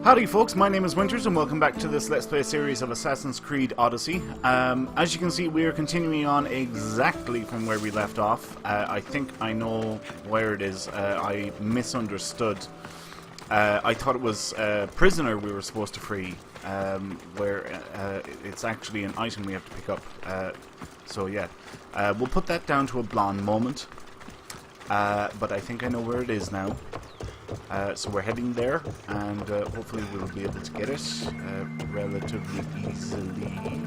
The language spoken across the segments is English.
Howdy folks, my name is Winters and welcome back to this Let's Play series of Assassin's Creed Odyssey. As you can see, we are continuing on exactly from where we left off. I think I know where it is. I misunderstood. I thought it was a prisoner we were supposed to free, where it's actually an item we have to pick up. So yeah, we'll put that down to a blonde moment. But I think I know where it is now. So we're heading there, and hopefully we'll be able to get it relatively easily.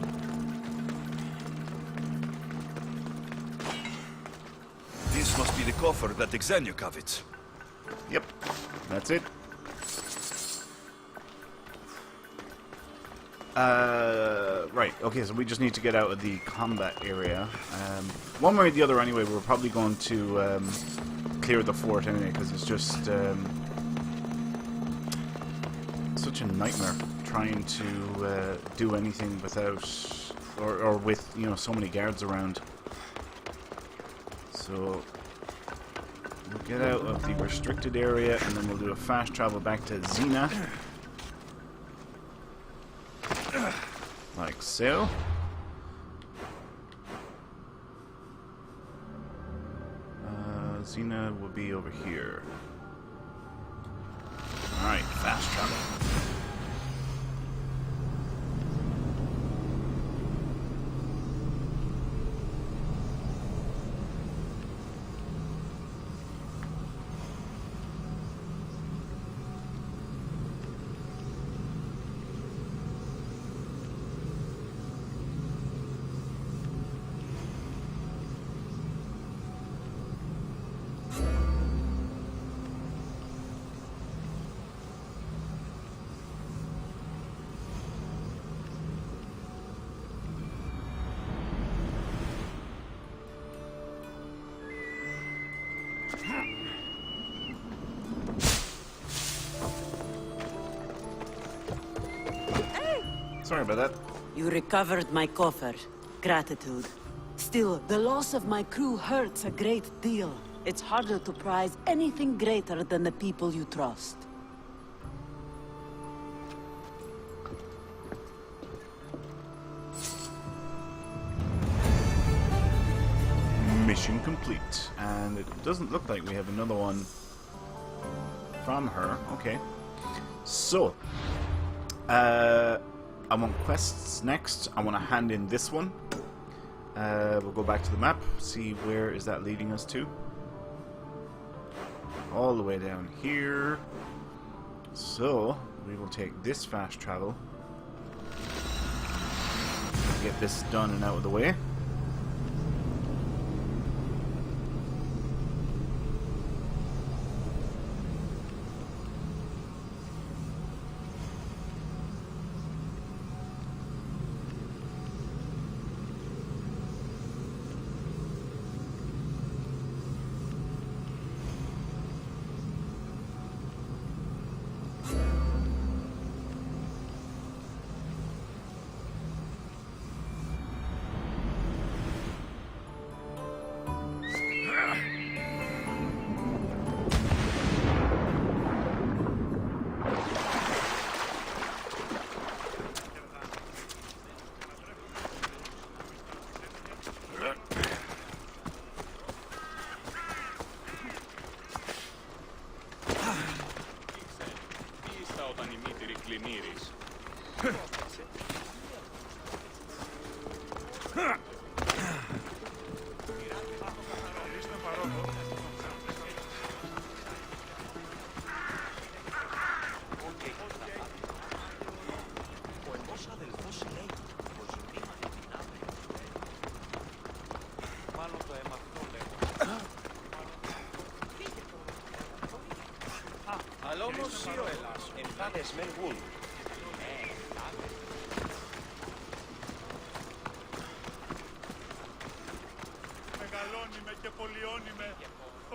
This must be the coffer that Xenia covets. Yep, that's it. Right, okay, so we just need to get out of the combat area. One way or the other anyway, we're probably going to clear the fort anyway, because it's just such a nightmare trying to do anything without, or with, you know, so many guards around. So we'll get out of the restricted area, and then we'll do a fast travel back to Xenia. Like so. Xenia will be over here. Alright, fast travel. Sorry about that. You recovered my coffer. Gratitude. Still, the loss of my crew hurts a great deal. It's harder to prize anything greater than the people you trust. Mission complete. And it doesn't look like we have another one from her. Okay. So, I want quests next. I want to hand in this one. We'll go back to the map, see where is that leading us to. All the way down here. So, we will take this fast travel. Get this done and out of the way.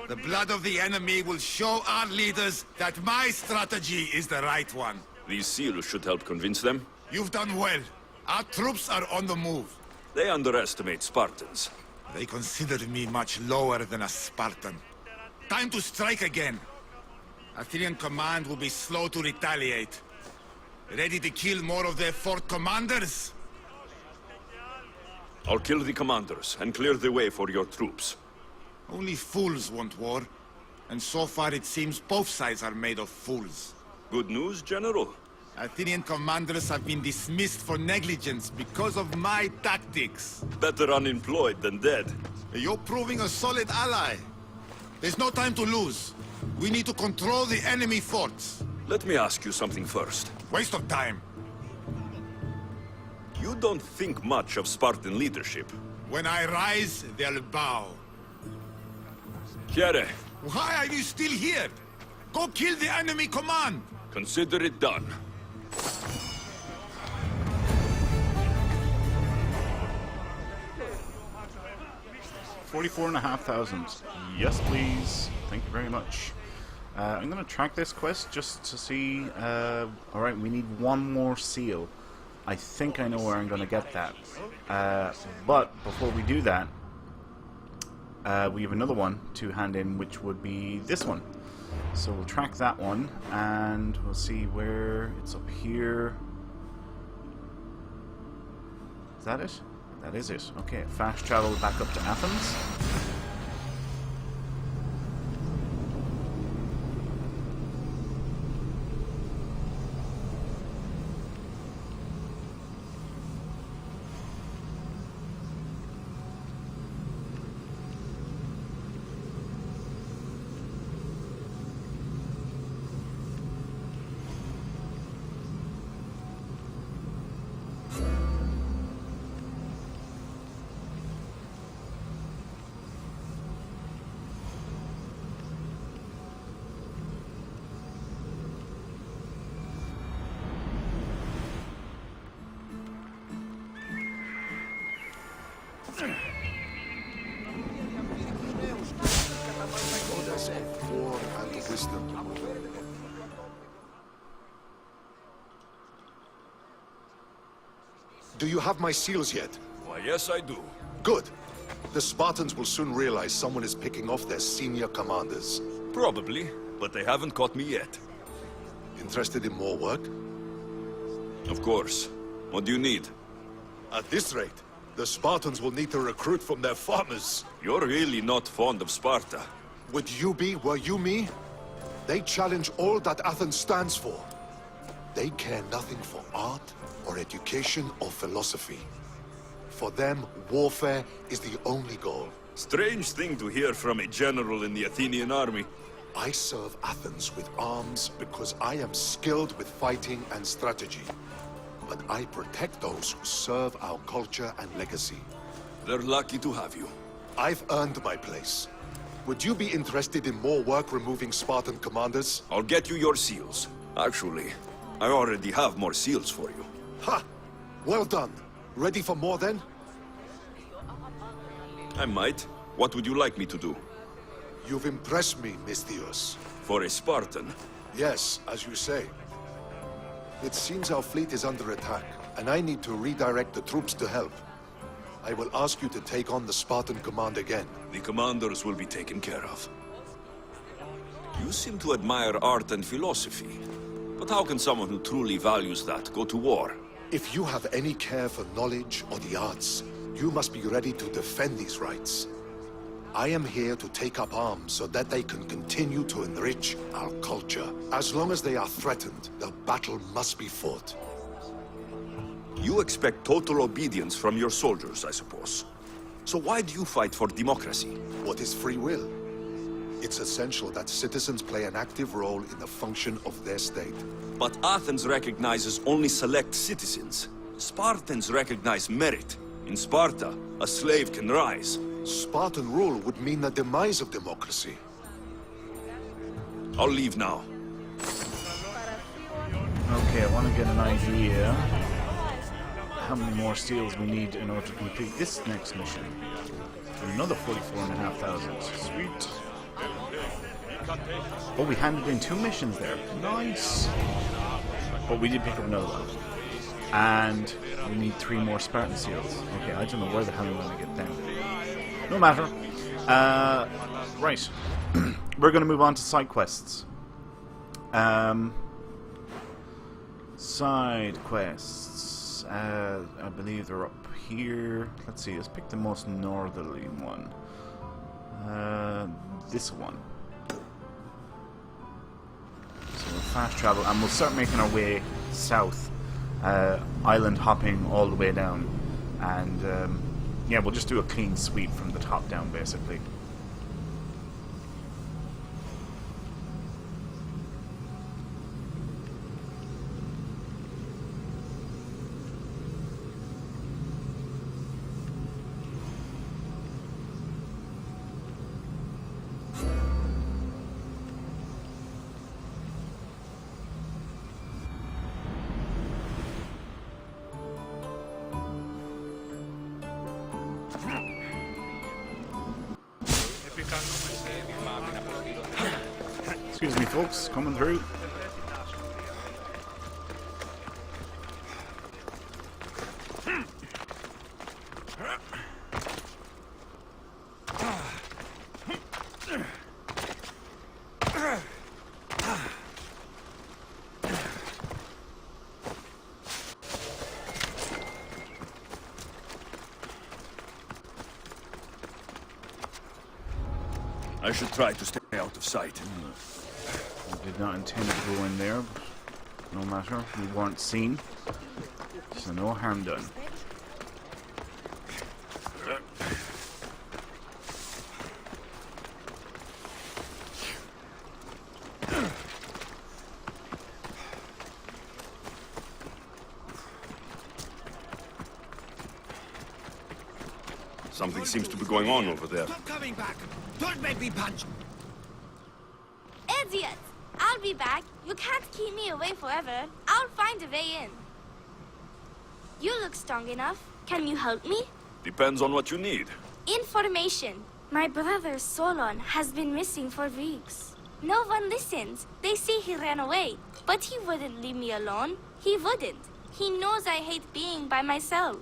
The blood of the enemy will show our leaders that my strategy is the right one. These seals should help convince them. You've done well. Our troops are on the move. They underestimate Spartans. They considered me much lower than a Spartan. Time to strike again. Athenian command will be slow to retaliate. Ready to kill more of their fort commanders? I'll kill the commanders and clear the way for your troops. Only fools want war. And so far it seems both sides are made of fools. Good news, General? Athenian commanders have been dismissed for negligence because of my tactics. Better unemployed than dead. You're proving a solid ally. There's no time to lose. We need to control the enemy forts. Let me ask you something first. Waste of time. You don't think much of Spartan leadership. When I rise, they'll bow. Chiere, Why are you still here? Go kill the enemy command! consider it done. $44,500. Yes, please. Thank you very much. I'm going to track this quest just to see... Alright, we need one more seal. I think I know where I'm going to get that. But before we do that, we have another one to hand in, which would be this one. So we'll track that one, and we'll see where it's up here. Is that it? That is it. Okay, fast travel back up to Athens. Do you have my seals yet? Why, yes, I do. Good. The Spartans will soon realize someone is picking off their senior commanders. Probably, but they haven't caught me yet. Interested in more work? Of course. What do you need? At this rate, the Spartans will need to recruit from their farmers. You're really not fond of Sparta. Would you be, were you me? They challenge all that Athens stands for. They care nothing for art, or education, or philosophy. For them, warfare is the only goal. Strange thing to hear from a general in the Athenian army. I serve Athens with arms because I am skilled with fighting and strategy. But I protect those who serve our culture and legacy. They're lucky to have you. I've earned my place. Would you be interested in more work removing Spartan commanders? I'll get you your seals. Actually, I already have more seals for you. Ha! Well done. Ready for more then? I might. What would you like me to do? You've impressed me, Misthios. For a Spartan? Yes, as you say. It seems our fleet is under attack, and I need to redirect the troops to help. I will ask you to take on the Spartan command again. The commanders will be taken care of. You seem to admire art and philosophy. But how can someone who truly values that go to war? If you have any care for knowledge or the arts, you must be ready to defend these rights. I am here to take up arms so that they can continue to enrich our culture. As long as they are threatened, the battle must be fought. You expect total obedience from your soldiers, I suppose. So why do you fight for democracy? What is free will? It's essential that citizens play an active role in the function of their state. But Athens recognizes only select citizens. Spartans recognize merit. In Sparta, a slave can rise. Spartan rule would mean the demise of democracy. I'll leave now. Okay, I want to get an idea how many more seals we need in order to complete this next mission. Another 44,500. Sweet. Oh, we handed in 2 missions there. Nice. But we did pick up another one. And we need 3 more Spartan seals. Okay, I don't know where the hell I'm going to get them. No matter. Right. We're going to move on to side quests. Side quests. I believe they're up here. Let's see, let's pick the most northerly one. This one. So we'll fast travel and we'll start making our way south. Island hopping all the way down. And yeah, we'll just do a clean sweep from the top down basically. Excuse me, folks, coming through. I should try to stay out of sight. I did not intend to go in there, but no matter, we weren't seen, so no harm done. Something seems to be going on over there. Stop coming back! Don't make me punch! Idiot! I'll be back. You can't keep me away forever. I'll find a way in. You look strong enough. Can you help me? Depends on what you need. Information. My brother Solon has been missing for weeks. No one listens. They say he ran away. But he wouldn't leave me alone. He wouldn't. He knows I hate being by myself.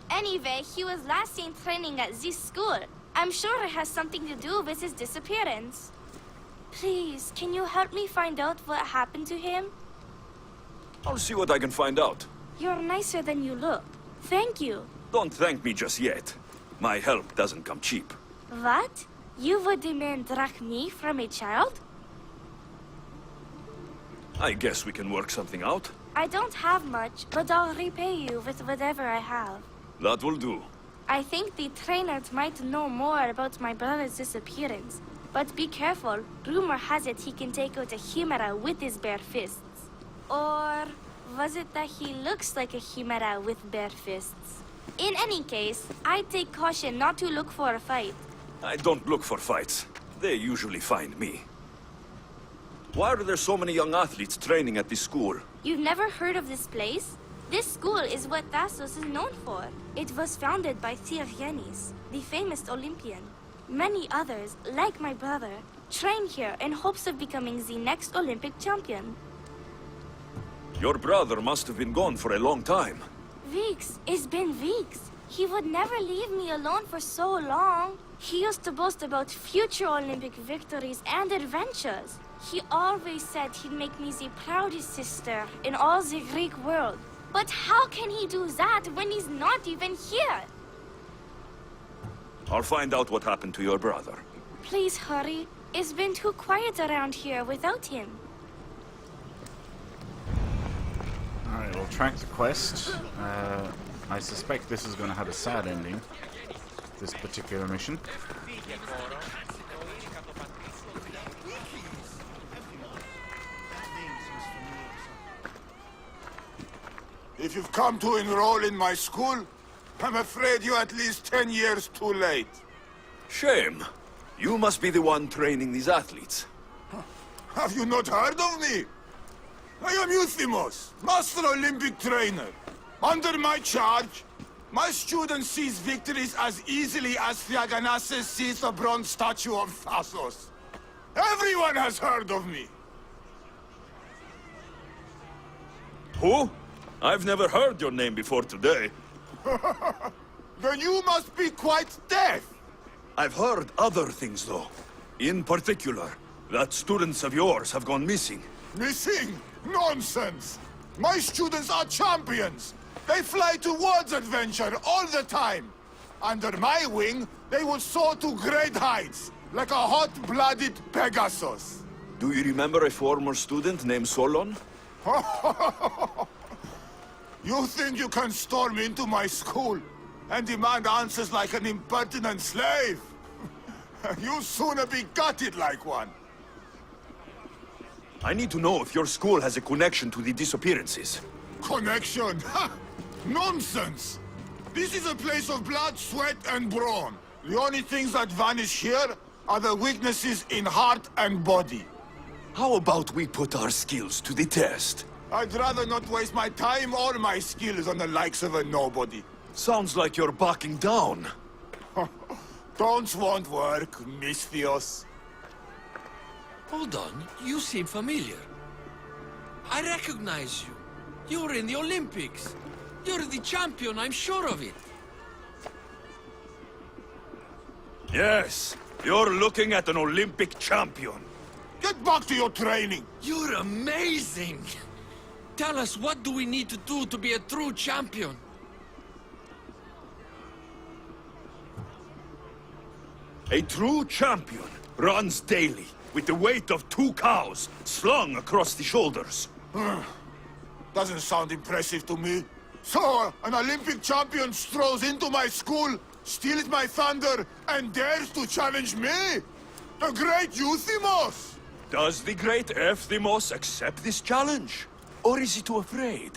Anyway, he was last seen training at this school. I'm sure it has something to do with his disappearance. Please, can you help me find out what happened to him? I'll see what I can find out. You're nicer than you look. Thank you. Don't thank me just yet. My help doesn't come cheap. What? You would demand drachmi from a child? I guess we can work something out. I don't have much, but I'll repay you with whatever I have. That will do. I think the trainers might know more about my brother's disappearance. But be careful. Rumor has it he can take out a Chimera with his bare fists. Or was it that he looks like a Chimera with bare fists? In any case, I'd take caution not to look for a fight. I don't look for fights. They usually find me. Why are there so many young athletes training at this school? You've never heard of this place? This school is what Thassos is known for. It was founded by Theogenes, the famous Olympian. Many others, like my brother, train here in hopes of becoming the next Olympic champion. Your brother must have been gone for a long time. Weeks. It's been weeks. He would never leave me alone for so long. He used to boast about future Olympic victories and adventures. He always said he'd make me the proudest sister in all the Greek world. But how can he do that when he's not even here? I'll find out what happened to your brother. Please hurry. It's been too quiet around here without him. Alright, we'll track the quest. I suspect this is going to have a sad ending, this particular mission. If you've come to enroll in my school, I'm afraid you're at least 10 years too late. Shame. You must be the one training these athletes. Have you not heard of me? I am Euthymos, Master Olympic Trainer. Under my charge, my students seize victories as easily as Theogenes seized the bronze statue of Thassos. Everyone has heard of me. Who? I've never heard your name before today. Then you must be quite deaf. I've heard other things, though. In particular, that students of yours have gone missing. Missing? Nonsense! My students are champions. They fly towards adventure all the time. Under my wing, they will soar to great heights, like a hot-blooded Pegasus. Do you remember a former student named Solon? You think you can storm into my school and demand answers like an impertinent slave? You'll sooner be gutted like one. I need to know if your school has a connection to the disappearances. Connection? Ha! Nonsense! This is a place of blood, sweat, and brawn. The only things that vanish here are the weaknesses in heart and body. How about we put our skills to the test? I'd rather not waste my time or my skills on the likes of a nobody. Sounds like you're backing down. Don't won't work, Misthios. Hold on, you seem familiar. I recognize you. You're in the Olympics. You're the champion, I'm sure of it. Yes, you're looking at an Olympic champion. Get back to your training. You're amazing! Tell us, what do we need to do to be a true champion? A true champion runs daily with the weight of 2 cows slung across the shoulders. Doesn't sound impressive to me. So, an Olympic champion strolls into my school, steals my thunder, and dares to challenge me? The great Euthymos! Does the great Euthymos accept this challenge? Or is he too afraid?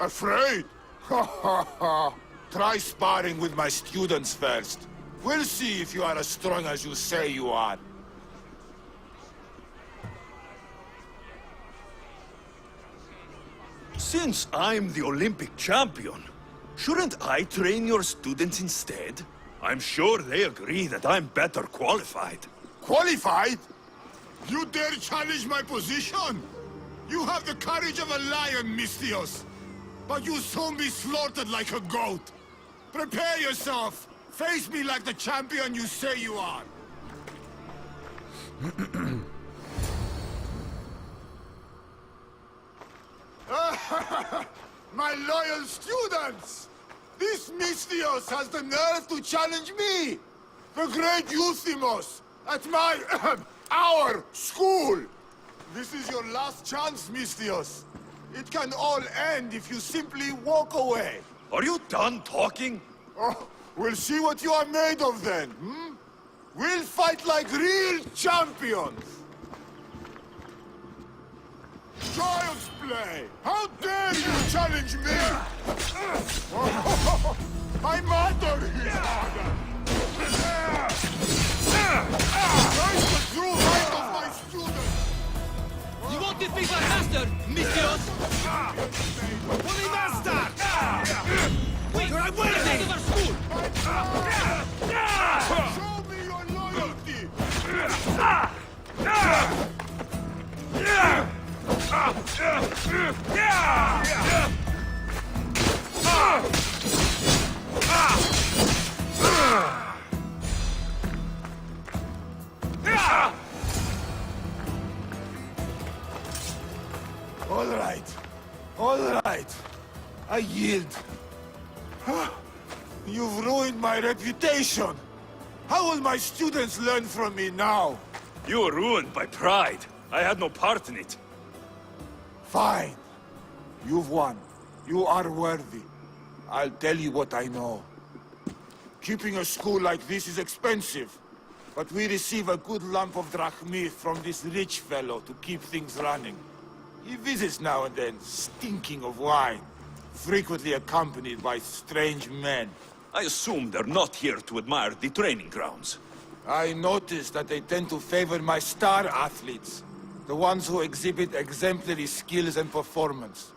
Afraid? Ha ha ha! Try sparring with my students first. We'll see if you are as strong as you say you are. Since I'm the Olympic champion, shouldn't I train your students instead? I'm sure they agree that I'm better qualified. Qualified? You dare challenge my position? You have the courage of a lion, Misthios. But you'll soon be slaughtered like a goat. Prepare yourself. Face me like the champion you say you are. My loyal students! This Misthios has the nerve to challenge me! The great Euthymos! At my... our school! This is your last chance, Misthios. It can all end if you simply walk away. Are you done talking? Oh, we'll see what you are made of then, hmm? We'll fight like real champions! Child's play! How dare you challenge me! I matter his honor! That's the true right of my students! You won't defeat my master, Misthios! Holy master! Wait, you're away of our school! Show me your loyalty! All right. I yield. You've ruined my reputation. How will my students learn from me now? You were ruined by pride. I had no part in it. Fine. You've won. You are worthy. I'll tell you what I know. Keeping a school like this is expensive, but we receive a good lump of drachmith from this rich fellow to keep things running. He visits now and then, stinking of wine, frequently accompanied by strange men. I assume they're not here to admire the training grounds. I noticed that they tend to favor my star athletes, the ones who exhibit exemplary skills and performance.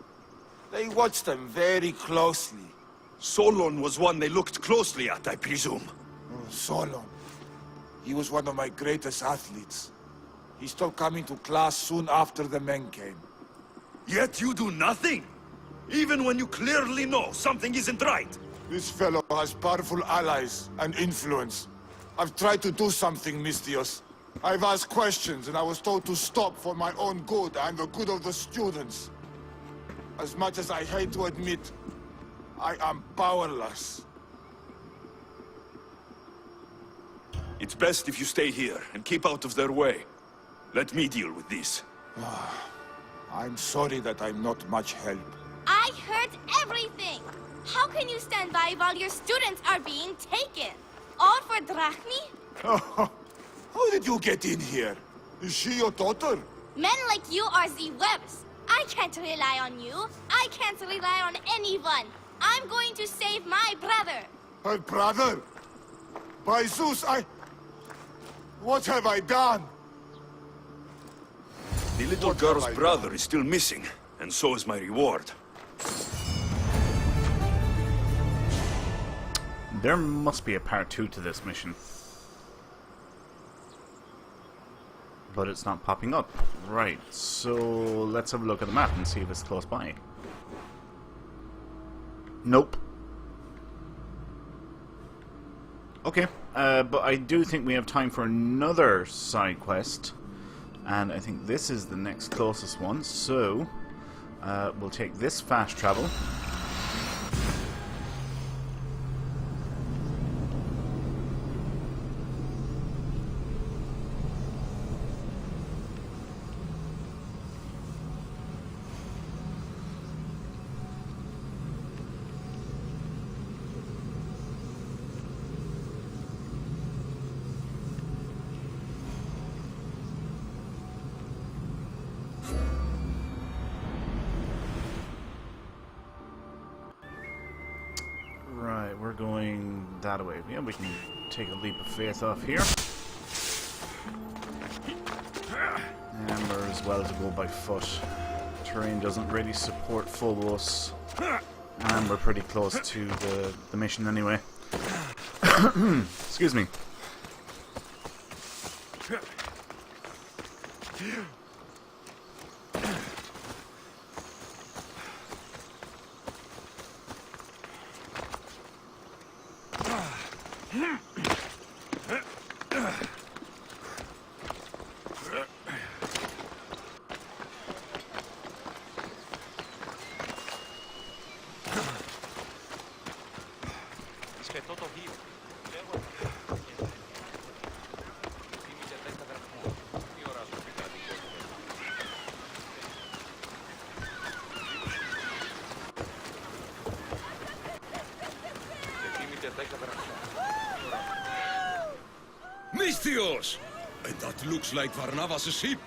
They watch them very closely. Solon was one they looked closely at, I presume. Solon. He was one of my greatest athletes. He stopped coming to class soon after the men came. Yet you do nothing? Even when you clearly know something isn't right? This fellow has powerful allies and influence. I've tried to do something, Misthios. I've asked questions and I was told to stop for my own good and the good of the students. As much as I hate to admit, I am powerless. It's best if you stay here and keep out of their way. Let me deal with this. I'm sorry that I'm not much help. I heard everything. How can you stand by while your students are being taken? All for drachmi? How did you get in here? Is she your daughter? Men like you are the webs. I can't rely on you. I can't rely on anyone. I'm going to save my brother. Her brother? By Zeus, what have I done? The little What girl's have I brother done? is still missing, and so is my reward. There must be a part 2 to this mission. But it's not popping up. Right, so let's have a look at the map and see if it's close by. Nope. Okay, but I do think we have time for another side quest. And I think this is the next closest one, so we'll take this fast travel. Right, we're going that way. Yeah, we can take a leap of faith off here. And we're as well to go by foot. Terrain doesn't really support Phobos. And we're pretty close to the mission anyway. Excuse me. Misthios! And that looks like Varnavas' ship.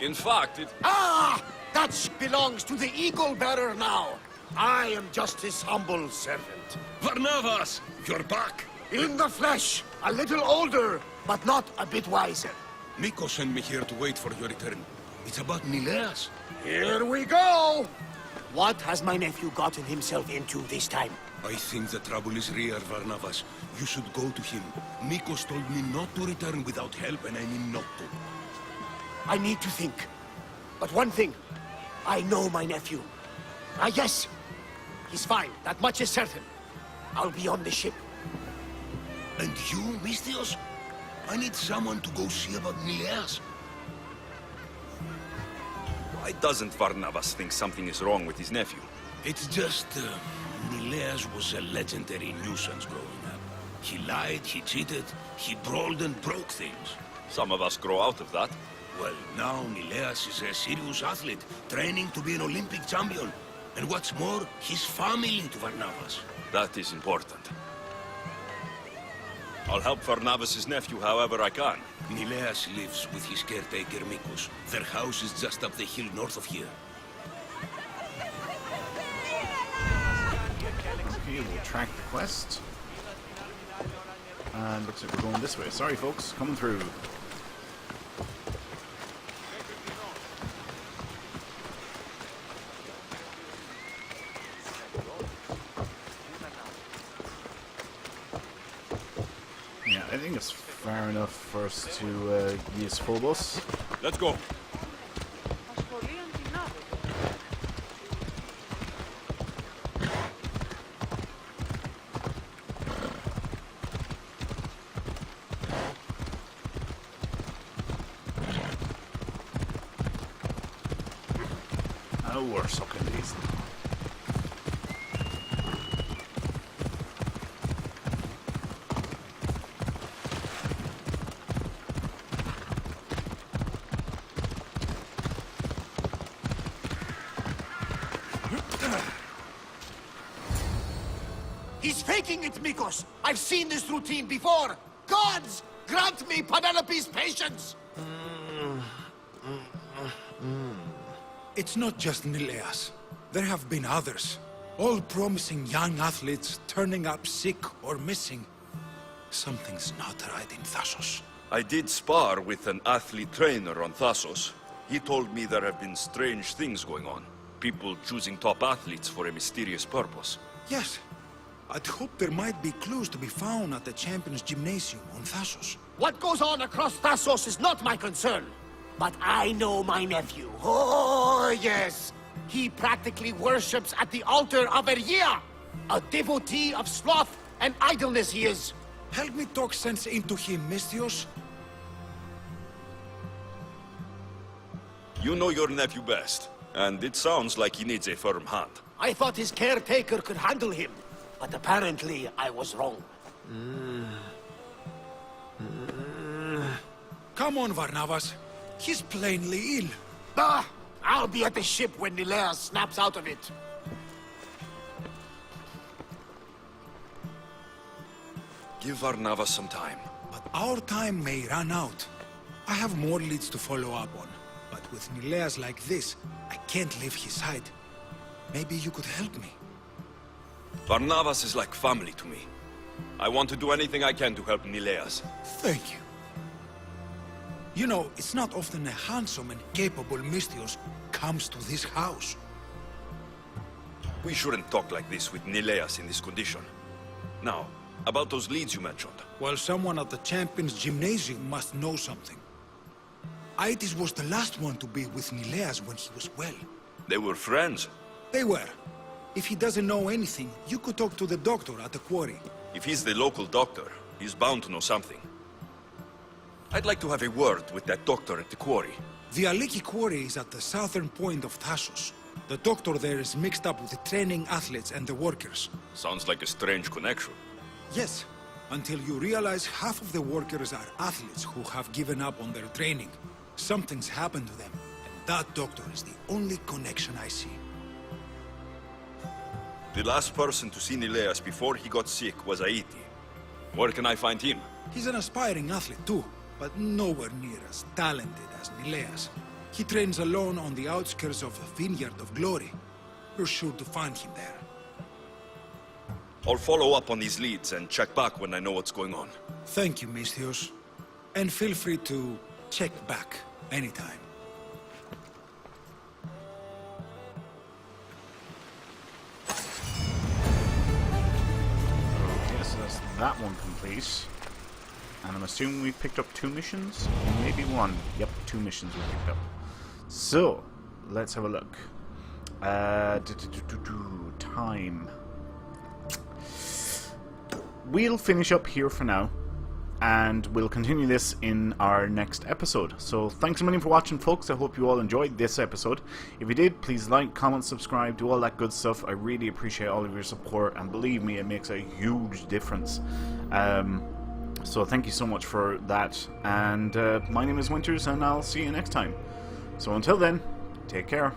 In fact, it... Ah! That belongs to the Eagle Bearer now. I am just his humble servant. Varnavas! You're back! In the flesh, a little older, but not a bit wiser. Nico sent me here to wait for your return. It's about Nileas. Here we go! What has my nephew gotten himself into this time? I think the trouble is real, Varnavas. You should go to him. Nikos told me not to return without help, and I mean not to. I need to think. But one thing, I know my nephew. Ah, yes, he's fine. That much is certain. I'll be on the ship. And you, Misthios? I need someone to go see about Nileas. Why doesn't Varnavas think something is wrong with his nephew? It's just, Nileas was a legendary nuisance growing up. He lied, he cheated, he brawled and broke things. Some of us grow out of that. Well, now Nileas is a serious athlete, training to be an Olympic champion. And what's more, he's family to Varnavas. That is important. I'll help Varnavas' nephew however I can. Nileas lives with his caretaker Mikos. Their house is just up the hill north of here. Okay, we'll track the quest. And looks like we're going this way. Sorry folks, coming through. Yeah, I think it's far enough for us to use Phobos. Let's go. Oh, we're sucking these. He's faking it, Mikos! I've seen this routine before! Gods! Grant me Penelope's patience! It's not just Nileas. There have been others. All promising young athletes turning up sick or missing. Something's not right in Thassos. I did spar with an athlete trainer on Thassos. He told me there have been strange things going on. People choosing top athletes for a mysterious purpose. Yes. I'd hope there might be clues to be found at the Champions Gymnasium on Thassos. What goes on across Thassos is not my concern. But I know my nephew. Oh, yes. He practically worships at the altar of Ergia. A devotee of sloth and idleness he is. Help me talk sense into him, Misthios. You know your nephew best, and it sounds like he needs a firm hand. I thought his caretaker could handle him, but apparently I was wrong. Come on, Varnavas. He's plainly ill. Ah! I'll be at the ship when Nileas snaps out of it. Give Varnavas some time. But our time may run out. I have more leads to follow up on. But with Nileas like this, I can't leave his side. Maybe you could help me. Varnavas is like family to me. I want to do anything I can to help Nileas. Thank you. You know, it's not often a handsome and capable Misthios comes to this house. We shouldn't talk like this with Nileas in this condition. Now, about those leads you mentioned. Well, someone at the Champions Gymnasium must know something. Aitis was the last one to be with Nileas when he was well. They were friends. They were. If he doesn't know anything, you could talk to the doctor at the quarry. If he's the local doctor, he's bound to know something. I'd like to have a word with that doctor at the quarry. The Aliki quarry is at the southern point of Thassos. The doctor there is mixed up with the training athletes and the workers. Sounds like a strange connection. Yes, until you realize half of the workers are athletes who have given up on their training. Something's happened to them, and that doctor is the only connection I see. The last person to see Nileas before he got sick was Aiti. Where can I find him? He's an aspiring athlete too, but nowhere near as talented as Nileas. He trains alone on the outskirts of the Vineyard of Glory. You're sure to find him there. I'll follow up on these leads and check back when I know what's going on. Thank you, Misthios. And feel free to check back anytime. Okay, so that's that one complete. And I'm assuming we picked up 2 missions? Maybe 1. Yep, 2 missions we picked up. So, let's have a look. Time. We'll finish up here for now, and we'll continue this in our next episode. So thanks a million for watching, folks. I hope you all enjoyed this episode. If you did, please like, comment, subscribe, do all that good stuff. I really appreciate all of your support, and believe me, it makes a huge difference. So thank you so much for that, and my name is Winters, and I'll see you next time. So until then, take care.